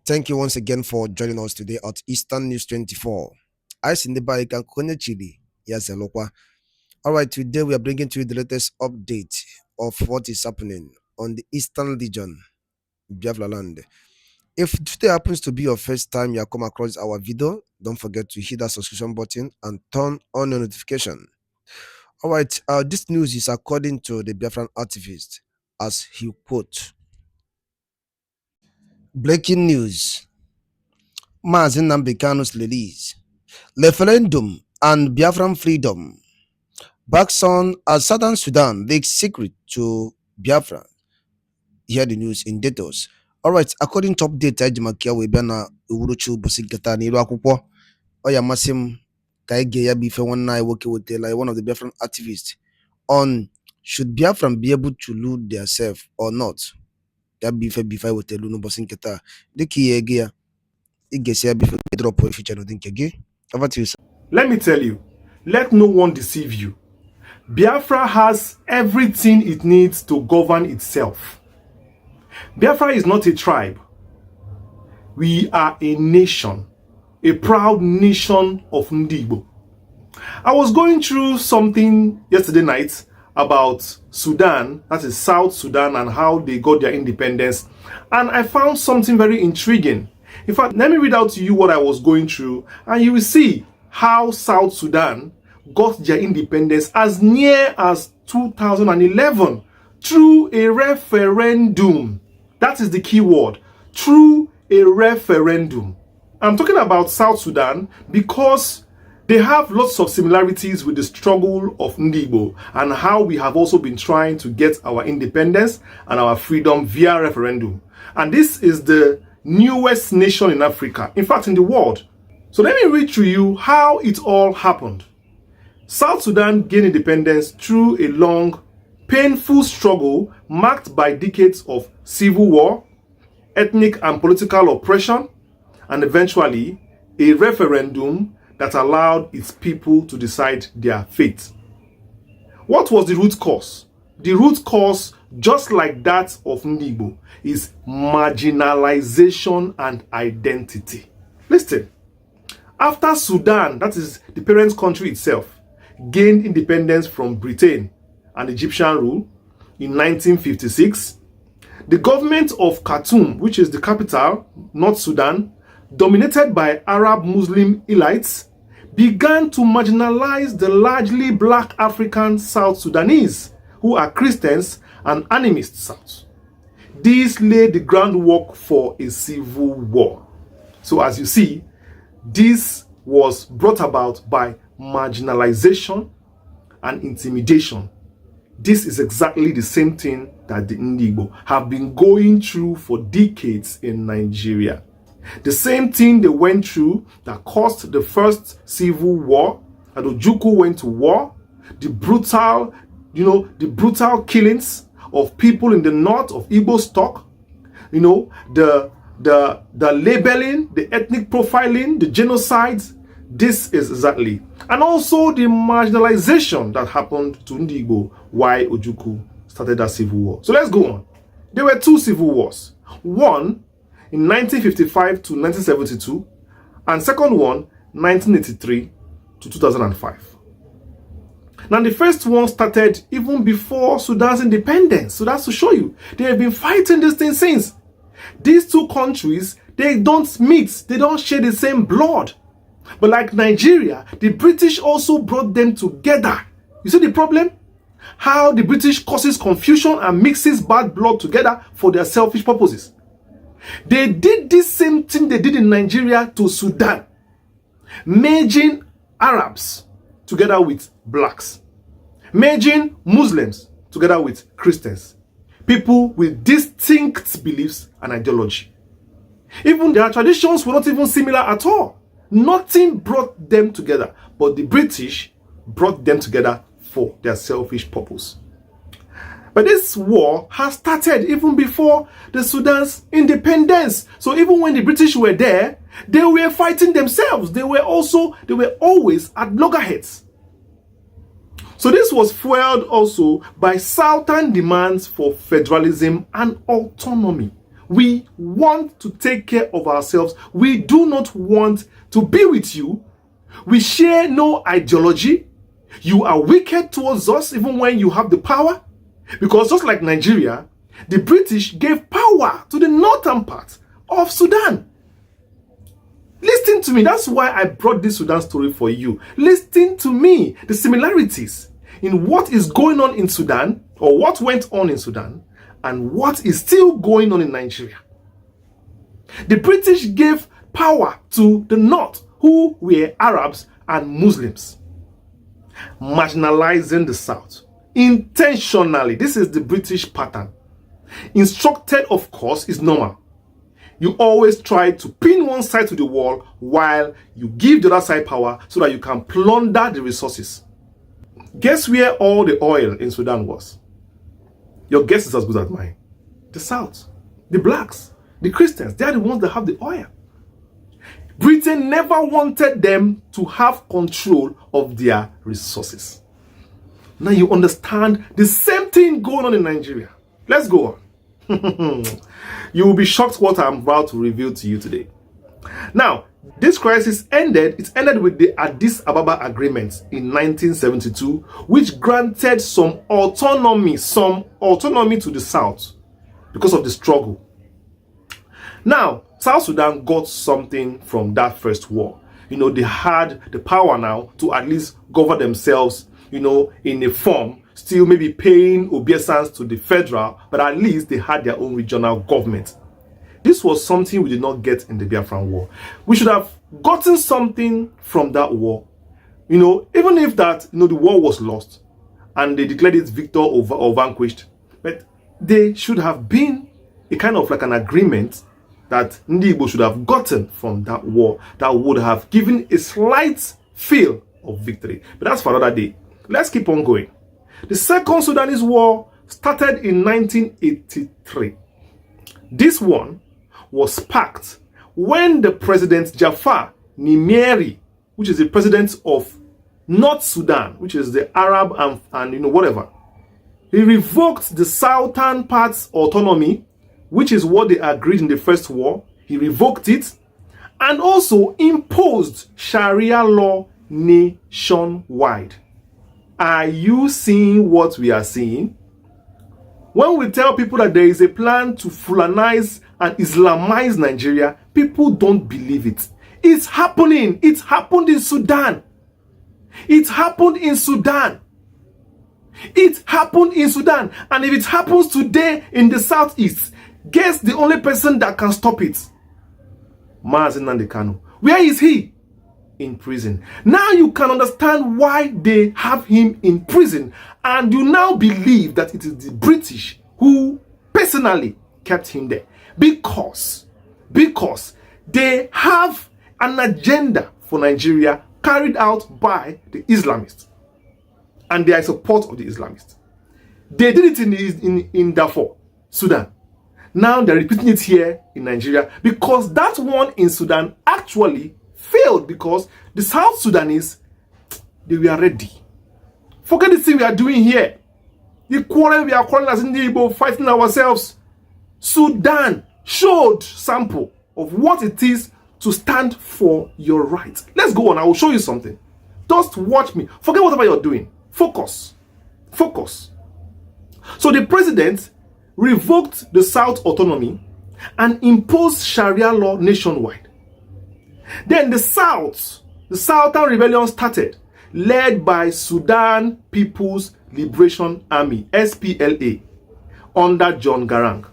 Thank you once again for joining us today at Eastern News 24. I see the bike and Kone Chili. Yes, hello. All right, today we are bringing to you the latest update of what is happening on the Eastern region, Biafra land. If today happens to be your first time you have come across our video, don't forget to hit that subscription button and turn on your notification. All right, this news is according to the Biafran activist, as he quote, breaking news, Mazi Nnamdi Kanu's release, referendum and Biafran freedom. Backson as Southern Sudan leaks secret to Biafra. Hear the news in details. All right, according to update Ajimakia Webana Uruchu Bosigata Niru Akwụkwọ, Oya Masim Kaige ya bife one night working with like one of the Biafran activists on should Biafran be able to loot themselves or not. That bife with the Luno Bosinketa. The key again, it gets here before drop of feature no think again. Over to you, sir. Let me tell you, let no one deceive you. Biafra has everything it needs to govern itself. Biafra is not a tribe. We are a nation, a proud nation of Ndigbo. I was going through something yesterday night about Sudan, that is South Sudan, and how they got their independence, and I found something very intriguing. In fact, let me read out to you what I was going through, and you will see how South Sudan got their independence as near as 2011 through a referendum. That is the key word, through a referendum. I'm talking about South Sudan because they have lots of similarities with the struggle of Ndigbo and how we have also been trying to get our independence and our freedom via referendum. And this is the newest nation in Africa, in fact in the world. So let me read to you how it all happened. South Sudan gained independence through a long, painful struggle marked by decades of civil war, ethnic and political oppression, and eventually a referendum that allowed its people to decide their fate. What was the root cause? The root cause, just like that of Ndigbo, is marginalization and identity. Listen, after Sudan, that is the parent country itself, gained independence from Britain and Egyptian rule in 1956, the government of Khartoum, which is the capital, North Sudan, dominated by Arab Muslim elites, began to marginalize the largely black African South Sudanese, who are Christians and animist South. This laid the groundwork for a civil war. So as you see, this was brought about by marginalization and intimidation. This is exactly the same thing that the Ndigbo have been going through for decades in Nigeria. The same thing they went through that caused the first civil war, and Ojukwu went to war, the brutal killings of people in the north of Igbo stock, the labeling, the ethnic profiling, the genocides. This is exactly. And also the marginalization that happened to Ndigbo while Ojukwu started that civil war. So let's go on. There were two civil wars. One in 1955 to 1972, and second one, 1983 to 2005. Now, the first one started even before Sudan's independence. So that's to show you, they have been fighting this thing since. These two countries, they don't meet, they don't share the same blood. But like Nigeria, the British also brought them together. You see the problem? How the British causes confusion and mixes bad blood together for their selfish purposes. They did this same thing they did in Nigeria to Sudan, merging Arabs together with blacks, merging Muslims together with Christians, people with distinct beliefs and ideology. Even their traditions were not even similar at all. Nothing brought them together, but the British brought them together for their selfish purpose. But this war has started even before the Sudan's independence. So even when the British were there, they were fighting themselves. They were always at loggerheads. So this was fueled also by Southern demands for federalism and autonomy, We want to take care of ourselves. We do not want to be with you. We share no ideology. You are wicked towards us even when you have the power. Because just like Nigeria, the British gave power to the northern part of Sudan. Listen to me. That's why I brought this Sudan story for you. Listen to me. The similarities in what is going on in Sudan, or what went on in Sudan, and what is still going on in Nigeria. The British gave power to the north, who were Arabs and Muslims, marginalizing the south intentionally. This is the British pattern. Instructed, of course, is normal. You always try to pin one side to the wall while you give the other side power so that you can plunder the resources. Guess where all the oil in Sudan was? Your guess is as good as mine. The South, the blacks, the Christians, they are the ones that have the oil. Britain never wanted them to have control of their resources. Now you understand the same thing going on in Nigeria. Let's go on. You will be shocked what I'm about to reveal to you today. Now, this crisis ended with the Addis Ababa Agreement in 1972, which granted some autonomy to the South because of the struggle. Now, South Sudan got something from that first war. They had the power now to at least govern themselves, in a form, still maybe paying obeisance to the federal, but at least they had their own regional government. This was something we did not get in the Biafran war. We should have gotten something from that war. Even if that, the war was lost and they declared it victor or vanquished, but they should have been a kind of like an agreement that Nnamdi should have gotten from that war that would have given a slight feel of victory. But that's for another day. Let's keep on going. The Second Sudanese War started in 1983. This one was sparked when the President Jafar Nimeri, which is the president of North Sudan, which is the Arab and whatever, he revoked the southern part's autonomy, which is what they agreed in the first war. He revoked it and also imposed Sharia law nationwide. Are you seeing what we are seeing? When we tell people that there is a plan to Fulanize and Islamize Nigeria, people don't believe it. It's happening. It happened in Sudan. It happened in Sudan. It happened in Sudan. And if it happens today in the southeast, guess the only person that can stop it? Nnamdi Kanu. Where is he? In prison. Now you can understand why they have him in prison, and you now believe that it is the British who personally kept him there because they have an agenda for Nigeria carried out by the Islamists, and they are in support of the Islamists. They did it in Darfur, Sudan. Now they're repeating it here in Nigeria because that one in Sudan actually failed because the South Sudanese, they were ready. Forget the thing we are doing here. The quarrel we are quarreling as Igbo, fighting ourselves. Sudan showed sample of what it is to stand for your rights. Let's go on. I will show you something. Just watch me. Forget whatever you're doing. Focus. Focus. So the president revoked the South autonomy and imposed Sharia law nationwide. Then the Southern Rebellion started, led by Sudan People's Liberation Army, SPLA, under John Garang.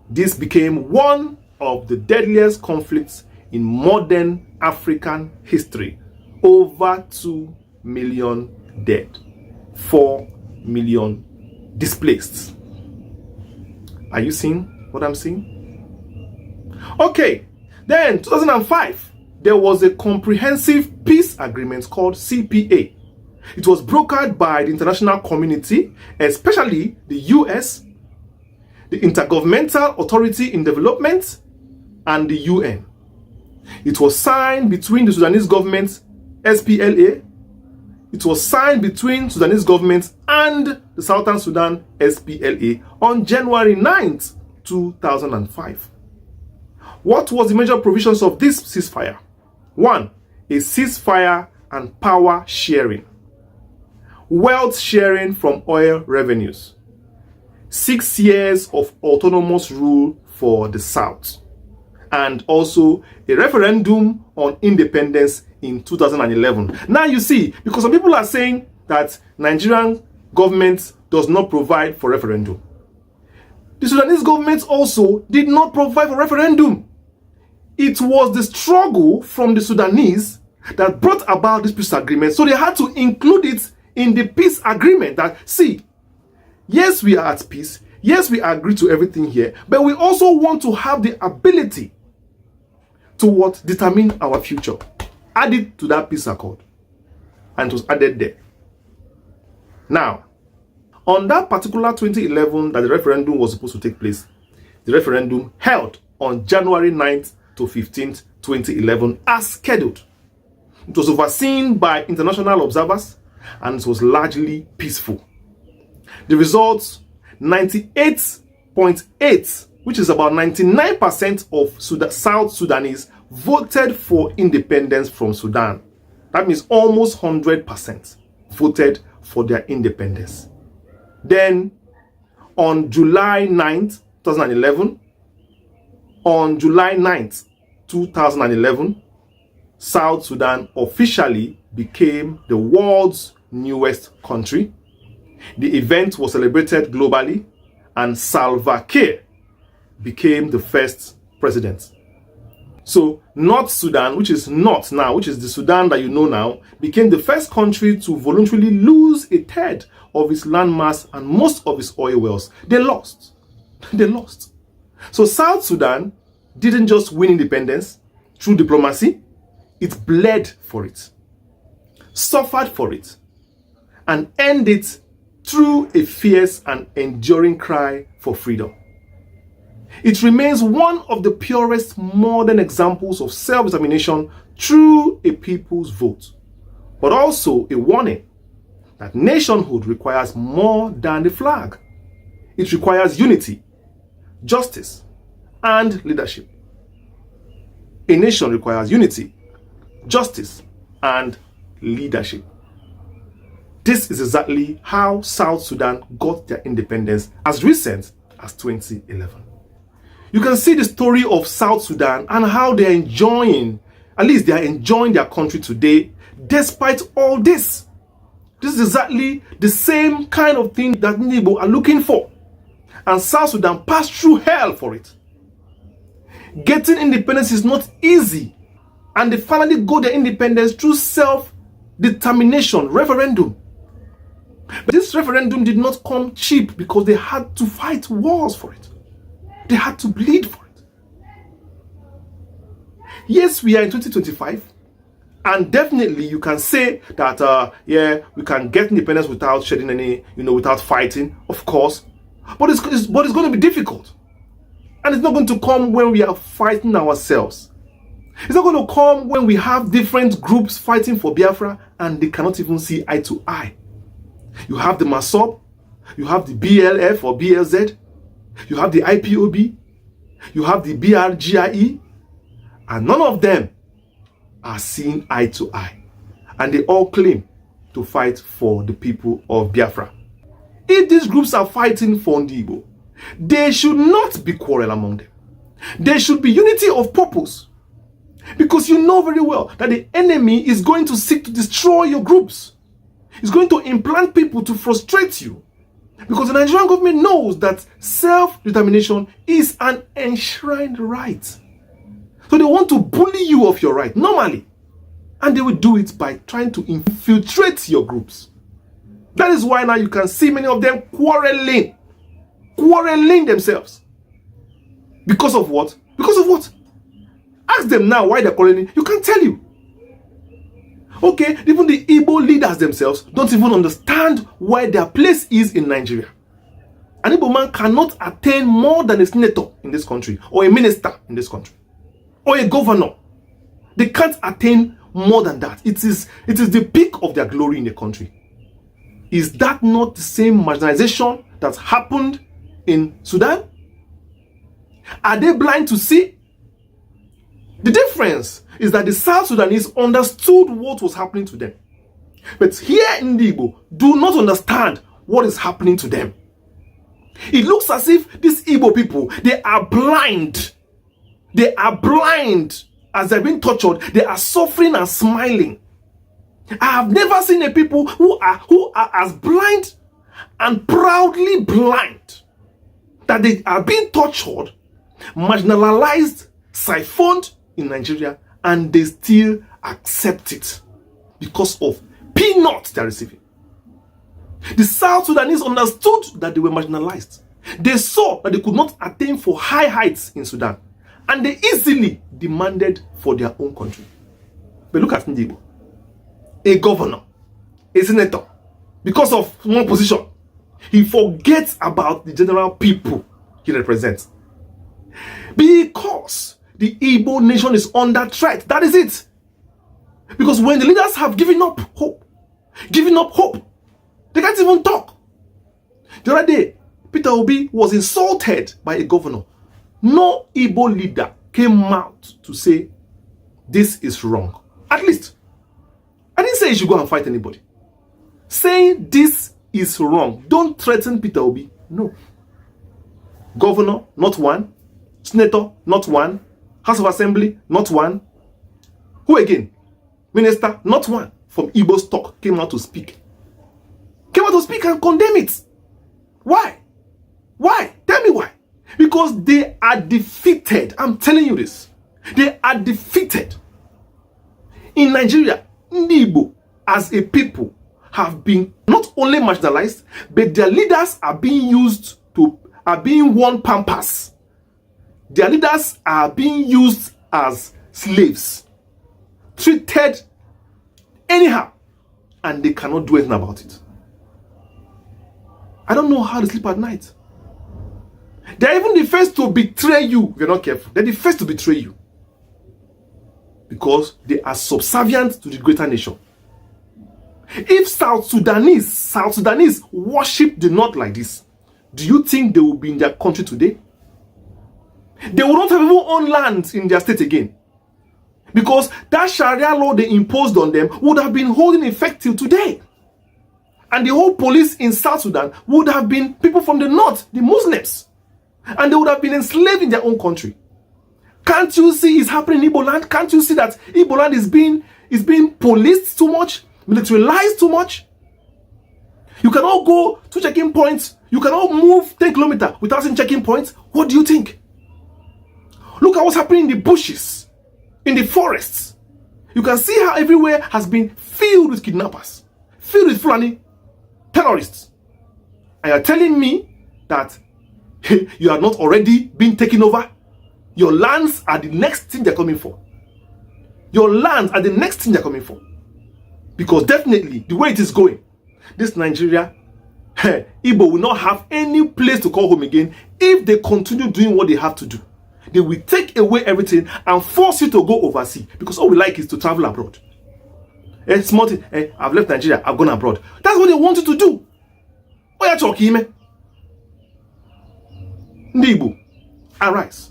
This became one of the deadliest conflicts in modern African history. Over 2 million dead, 4 million displaced. Are you seeing what I'm seeing? Okay, then 2005. There was a comprehensive peace agreement called CPA. It was brokered by the international community, especially the US, the Intergovernmental Authority in Development, and the UN. It was signed between the Sudanese government, SPLA. It was signed between Sudanese government and the Southern Sudan, SPLA, on January 9th, 2005. What was the major provisions of this ceasefire? 1. A ceasefire and power sharing. Wealth sharing from oil revenues. 6 years of autonomous rule for the South. And also a referendum on independence in 2011. Now you see, because some people are saying that Nigerian government does not provide for referendum. The Sudanese government also did not provide for referendum. It was the struggle from the Sudanese that brought about this peace agreement. So they had to include it in the peace agreement that, see, yes, we are at peace. Yes, we agree to everything here. But we also want to have the ability to what? Determine our future. Add it to that peace accord. And it was added there. Now, on that particular 2011 that the referendum was supposed to take place, the referendum held on January 9th to 15th, 2011 as scheduled. It was overseen by international observers and it was largely peaceful. The results, 98.8, which is about 99% of South Sudanese voted for independence from Sudan. That means almost 100% voted for their independence. Then, on July 9th, 2011, on July 9th, 2011, South Sudan officially became the world's newest country. The event was celebrated globally, and Salva Kiir became the first president. So North Sudan, which is North now, which is the Sudan that you know now, became the first country to voluntarily lose a third of its landmass and most of its oil wells. They lost. They lost. So South Sudan didn't just win independence through diplomacy, it bled for it, suffered for it, and earned it through a fierce and enduring cry for freedom. It remains one of the purest modern examples of self-determination through a people's vote, but also a warning that nationhood requires more than the flag. It requires unity, justice, and leadership. A nation requires unity, justice, and leadership. This is exactly how South Sudan got their independence as recent as 2011. You can see the story of South Sudan and how they're enjoying, at least they are enjoying their country today, despite all this. This is exactly the same kind of thing that Igbo are looking for. And South Sudan passed through hell for it. Getting independence is not easy. And they finally got their independence through self-determination, referendum. But this referendum did not come cheap because they had to fight wars for it. They had to bleed for it. Yes, we are in 2025, and definitely you can say that, yeah, we can get independence without shedding any, without fighting, of course. But it's going to be difficult. And it's not going to come when we are fighting ourselves. It's not going to come when we have different groups fighting for Biafra and they cannot even see eye to eye. You have the MASOB, you have the BLF or BLZ, you have the IPOB, you have the BRGIE, and none of them are seeing eye to eye. And they all claim to fight for the people of Biafra. If these groups are fighting for Igbo, there should not be quarrel among them. There should be unity of purpose. Because you know very well that the enemy is going to seek to destroy your groups. It's going to implant people to frustrate you. Because the Nigerian government knows that self-determination is an enshrined right. So they want to bully you of your right, normally. And they will do it by trying to infiltrate your groups. That is why now you can see many of them quarreling themselves. Because of what? Because of what? Ask them now why they're quarreling. You can't tell you. Okay, even the Igbo leaders themselves don't even understand where their place is in Nigeria. An Igbo man cannot attain more than a senator in this country, or a minister in this country, or a governor. They can't attain more than that. It is the peak of their glory in the country. Is that not the same marginalization that happened in Sudan? Are they blind to see? The difference is that the South Sudanese understood what was happening to them. But here in the Igbo, do not understand what is happening to them. It looks as if these Igbo people, they are blind. They are blind as they're being tortured. They are suffering and smiling. I have never seen a people who are as blind and proudly blind that they are being tortured, marginalized, siphoned in Nigeria, and they still accept it because of peanuts they're receiving. The South Sudanese understood that they were marginalized. They saw that they could not attain for high heights in Sudan, and they easily demanded for their own country. But look at Nnamdi, a governor, a senator, because of one position, he forgets about the general people he represents. Because the Igbo nation is under threat. That is it. Because when the leaders have given up hope, they can't even talk. The other day, Peter Obi was insulted by a governor. No Igbo leader came out to say, this is wrong. At least, I didn't say you should go and fight anybody. Saying this is wrong. Don't threaten Peter Obi. No. Governor, not one. Senator, not one. House of Assembly, not one. Who again? Minister, not one. From Igbo stock came out to speak. Came out to speak and condemn it. Why? Why? Tell me why. Because they are defeated. I'm telling you this. They are defeated. In Nigeria, Igbo as a people have been not only marginalized, but their leaders are being worn pampas. Their leaders are being used as slaves, treated anyhow, and they cannot do anything about it. I don't know how they sleep at night. They're even the first to betray you if you're not careful. They're the first to betray you because they are subservient to the greater nation. If South Sudanese worship the North like this, do you think they will be in their country today? They will not have even owned land in their state again. Because that Sharia law they imposed on them would have been holding effect till today. And the whole police in South Sudan would have been people from the North, the Muslims. And they would have been enslaved in their own country. Can't you see it's happening in Igbo land? Can't you see that Igbo land is being policed too much? Militarized too much? You cannot go to checking points. You cannot move 10 kilometers without seeing checking points. What do you think? Look at what's happening in the bushes, in the forests. You can see how everywhere has been filled with kidnappers, filled with Fulani terrorists. And you're telling me that you are not already being taken over? Your lands are the next thing they're coming for. Your lands are the next thing they're coming for. Because definitely, the way it is going, this Nigeria, Igbo will not have any place to call home again if they continue doing what they have to do. They will take away everything and force you to go overseas because all we like is to travel abroad. Small thing, I've left Nigeria, I've gone abroad. That's what they want you to do. What are you talking, man? Igbo, arise.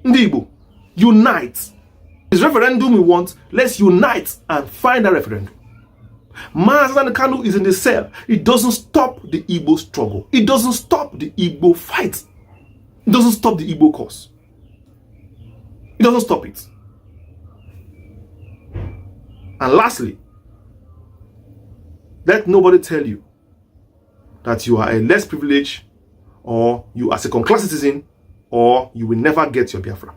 Igbo, unite. This referendum we want, let's unite and find a referendum. Mazen Kanu is in the cell. It doesn't stop the Igbo struggle. It doesn't stop the Igbo fight. It doesn't stop the Igbo cause. It doesn't stop it. And lastly, let nobody tell you that you are a less privileged or you are a second-class citizen or you will never get your Biafra.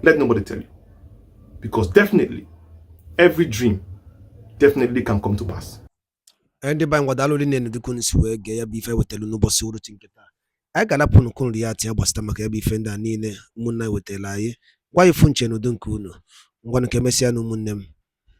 Let nobody tell you. Because definitely, every dream definitely can come to pass. Ndị ba ngwadalo li nene dukun si wege ya bife wetelu n'ụbọchị uru tinketa. A ga-alapụ n'ukun riyati ya gbasata maka ya bife ndị a niile ụmụnna wetela anyị. Gwa ifu nche n'udu nke unu. Ngwanụ ka emesịa n'ụmụnne m.